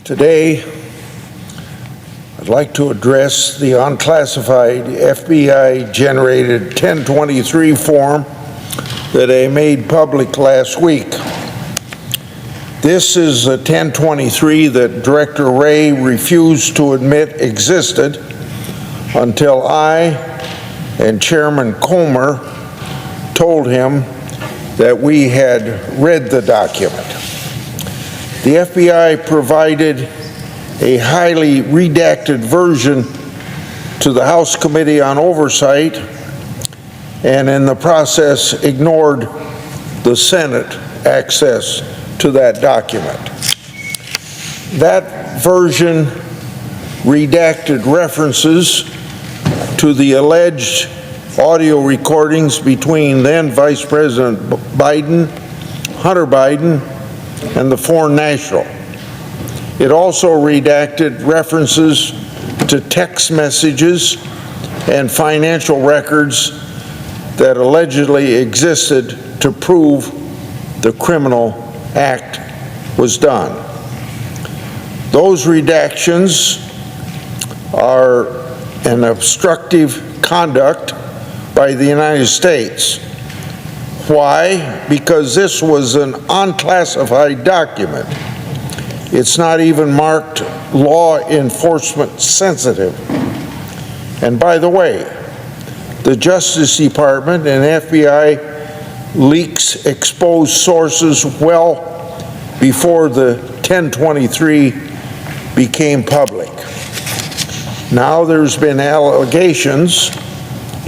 Today, I'd like to address the unclassified FBI-generated 1023 form that I made public last week. This is a 1023 that Director Wray refused to admit existed until I and Chairman Comer told him that we had read the document. The FBI provided a highly redacted version to the House Committee on Oversight and in the process ignored the Senate access to that document. That version redacted references to the alleged audio recordings between then Vice President Biden, Hunter Biden, and the foreign national. It also redacted references to text messages and financial records that allegedly existed to prove the criminal act was done. Those redactions are an obstructive conduct by the United States. Why? Because this was an unclassified document. It's not even marked law enforcement sensitive. And by the way, the Justice Department and FBI leaks exposed sources well before the 1023 became public. Now there's been allegations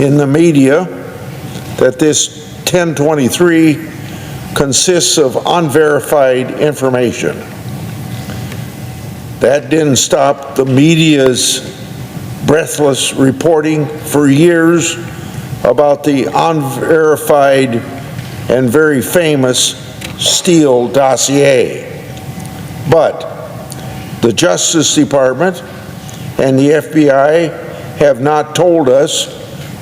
in the media that this 1023 consists of unverified information. That didn't stop the media's breathless reporting for years about the unverified and very famous Steele dossier. But the Justice Department and the FBI have not told us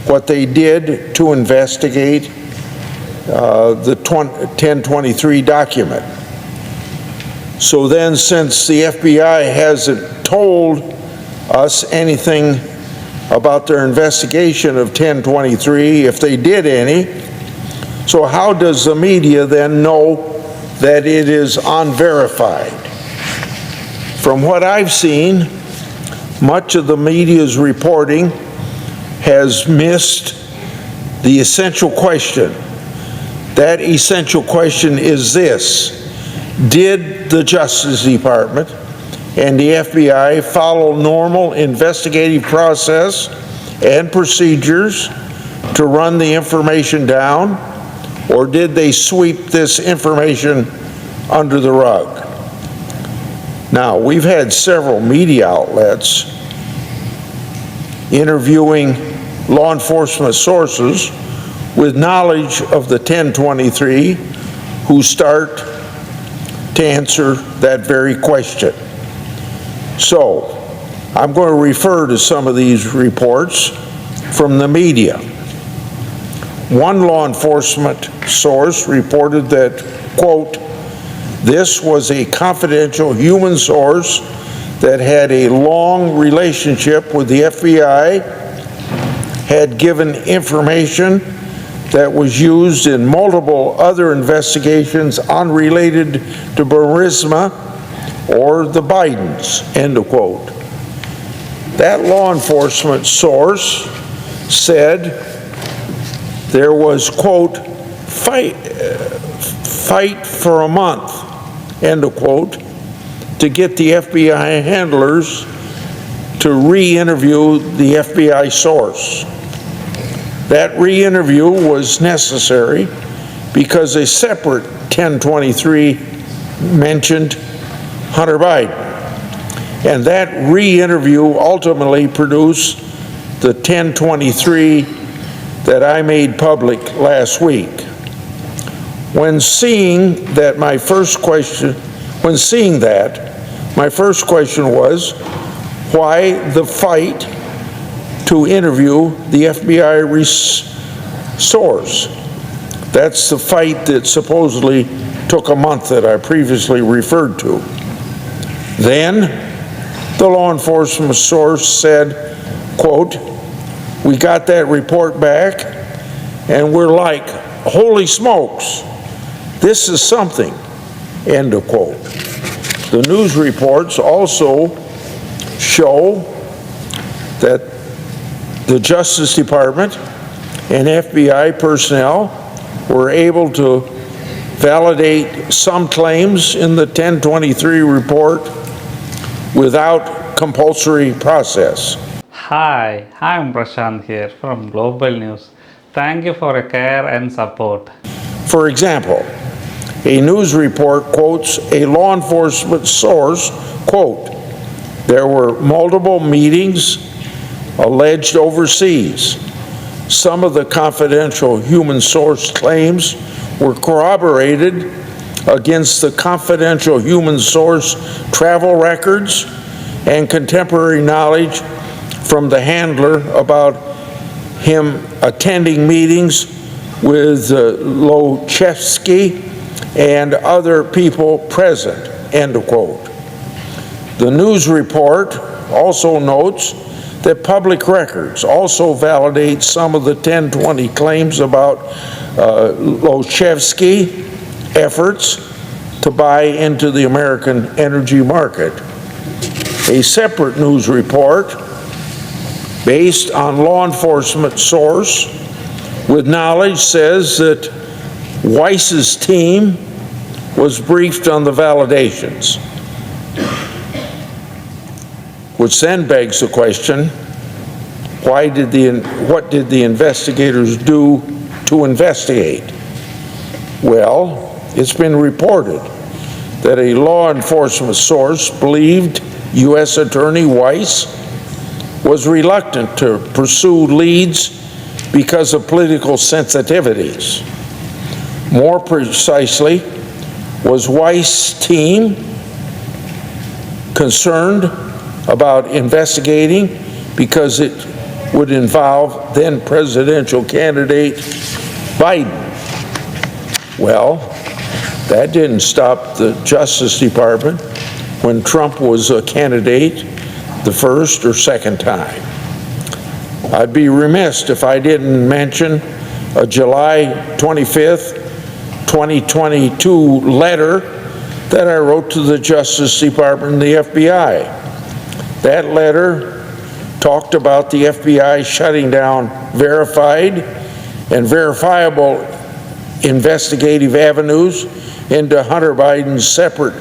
what they did to investigate the 1023 document. So then, since the FBI hasn't told us anything about their investigation of 1023, if they did any, so how does the media then know that it is unverified? From what I've seen, much of the media's reporting has missed the essential question. That essential question is this: did the Justice Department and the FBI follow normal investigative process and procedures to run the information down, or did they sweep this information under the rug? Now, we've had several media outlets interviewing law enforcement sources with knowledge of the 1023 who start to answer that very question. So, I'm going to refer to some of these reports from the media. One law enforcement source reported that, quote, this was a confidential human source that had a long relationship with the FBI, had given information that was used in multiple other investigations unrelated to Burisma or the Bidens, end of quote. That law enforcement source said there was, quote, fight for a month, end of quote, to get the FBI handlers to re-interview the FBI source. That re-interview was necessary because a separate 1023 mentioned Hunter Biden. And that re-interview ultimately produced the 1023 that I made public last week. When seeing that, my first question was, why the fight to interview the FBI source? That's the fight that supposedly took a month that I previously referred to. Then, the law enforcement source said, quote, "We got that report back, and we're like, holy smokes, this is something," end of quote. The news reports also show that the Justice Department and FBI personnel were able to validate some claims in the 1023 report without compulsory process. Hi, I'm Prasanth here from Global News. Thank you for your care and support. For example, a news report quotes a law enforcement source, quote, "There were multiple meetings alleged overseas. Some of the confidential human source claims were corroborated against the confidential human source travel records and contemporary knowledge from the handler about him attending meetings with Lochevsky and other people present," end of quote. The news report also notes that public records also validate some of the 1020 claims about Lochevsky efforts to buy into the American energy market. A separate news report based on law enforcement source with knowledge says that Weiss's team was briefed on the validations, which then begs the question, what did the investigators do to investigate? Well, it's been reported that a law enforcement source believed U.S. Attorney Weiss was reluctant to pursue leads because of political sensitivities. More precisely, was Weiss' team concerned about investigating because it would involve then presidential candidate Biden? Well, that didn't stop the Justice Department when Trump was a candidate the first or second time. I'd be remiss if I didn't mention a July 25th, 2022 letter that I wrote to the Justice Department and the FBI. That letter talked about the FBI shutting down verified and verifiable investigative avenues into Hunter Biden's separate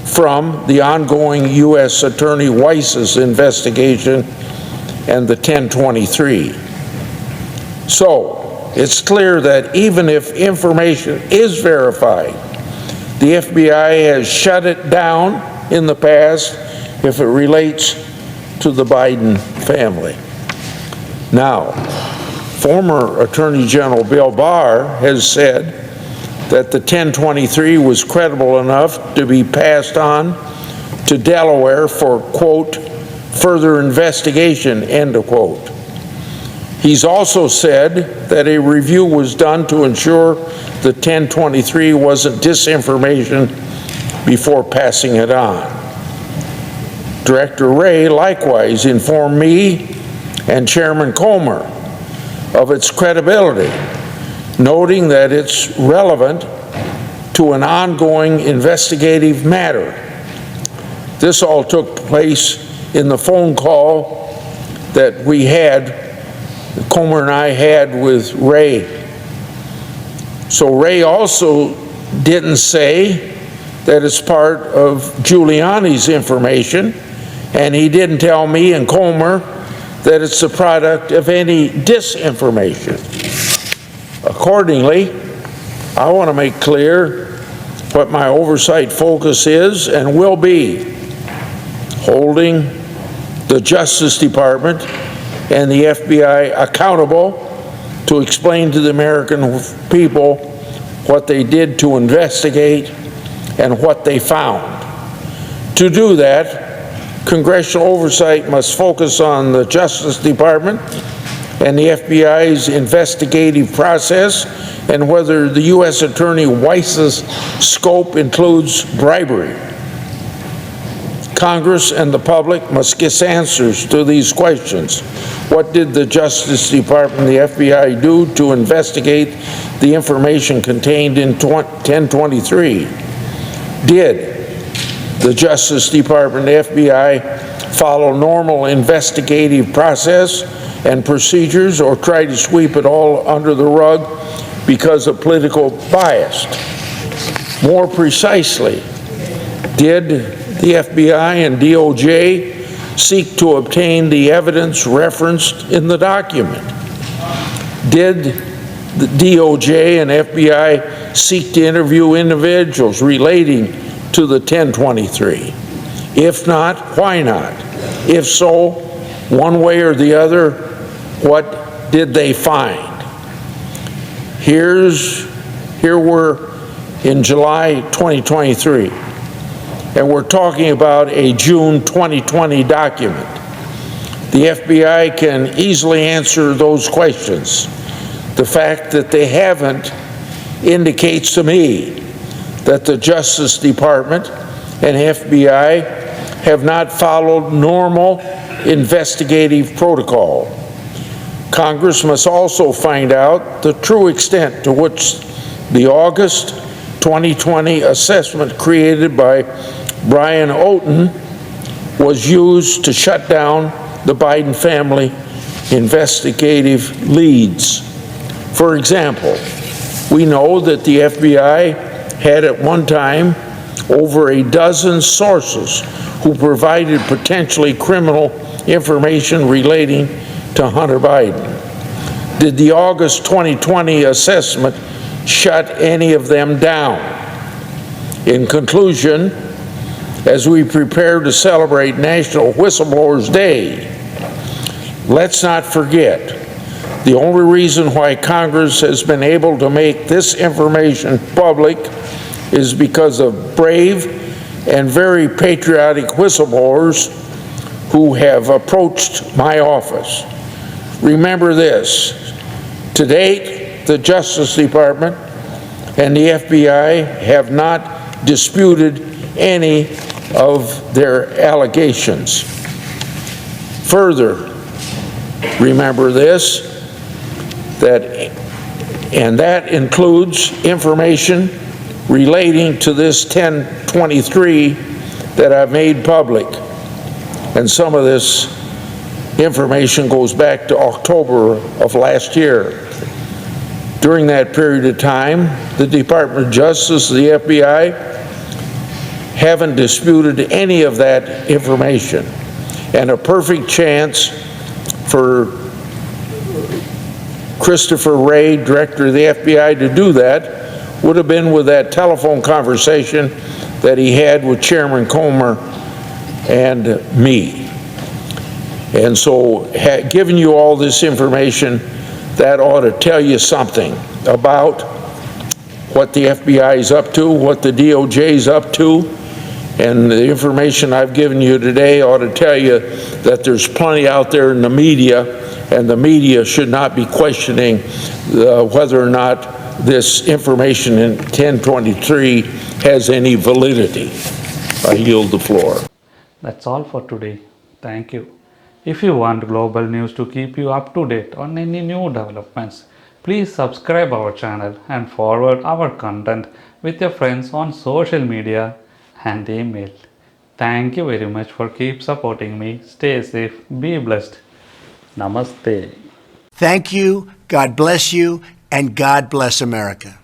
from the ongoing U.S. Attorney Weiss's investigation and the 1023. So, it's clear that even if information is verified, the FBI has shut it down in the past if it relates to the Biden family. Now, former Attorney General Bill Barr has said that the 1023 was credible enough to be passed on to Delaware for, quote, "further investigation," end of quote. He's also said that a review was done to ensure the 1023 wasn't disinformation before passing it on. Director Wray likewise informed me and Chairman Comer of its credibility, noting that it's relevant to an ongoing investigative matter. This all took place in the phone call that we had, Comer and I had with Wray. So Wray also didn't say that it's part of Giuliani's information, and he didn't tell me and Comer that it's the product of any disinformation. Accordingly, I want to make clear what my oversight focus is and will be: holding the Justice Department and the FBI accountable to explain to the American people what they did to investigate and what they found. To do that, congressional oversight must focus on the Justice Department and the FBI's investigative process and whether the U.S. Attorney Weiss's scope includes bribery. Congress and the public must get answers to these questions. What did the Justice Department and the FBI do to investigate the information contained in 1023? Did the Justice Department and FBI follow normal investigative process and procedures, or try to sweep it all under the rug because of political bias? More precisely, did the FBI and DOJ seek to obtain the evidence referenced in the document? Did the DOJ and FBI seek to interview individuals relating to the 1023? If not, why not? If so, one way or the other, what did they find? Here we're in July 2023, and we're talking about a June 2020 document. The FBI can easily answer those questions. The fact that they haven't indicates to me that the Justice Department and FBI have not followed normal investigative protocol. Congress must also find out the true extent to which the August 2020 assessment created by Brian Oten was used to shut down the Biden family investigative leads. For example, we know that the FBI had at one time over a dozen sources who provided potentially criminal information relating to Hunter Biden. Did the August 2020 assessment shut any of them down? In conclusion, as we prepare to celebrate National Whistleblowers Day, let's not forget the only reason why Congress has been able to make this information public is because of brave and very patriotic whistleblowers who have approached my office. Remember this: to date, the Justice Department and the FBI have not disputed any of their allegations. Further, remember this, that includes information relating to this 1023 that I've made public. And some of this information goes back to October of last year. During that period of time, the Department of Justice, the FBI, haven't disputed any of that information. And a perfect chance for Christopher Wray, Director of the FBI, to do that would have been with that telephone conversation that he had with Chairman Comer and me. And so, giving you all this information, that ought to tell you something about what the FBI is up to, what the DOJ is up to, and the information I've given you today ought to tell you that there's plenty out there in the media, and the media should not be questioning whether or not this information in 1023 has any validity. I yield the floor. That's all for today. Thank you. If you want global news to keep you up to date on any new developments, please subscribe our channel and forward our content with your friends on social media and email. Thank you very much for keep supporting me. Stay safe, be blessed. Namaste. Thank you, God bless you, and God bless America.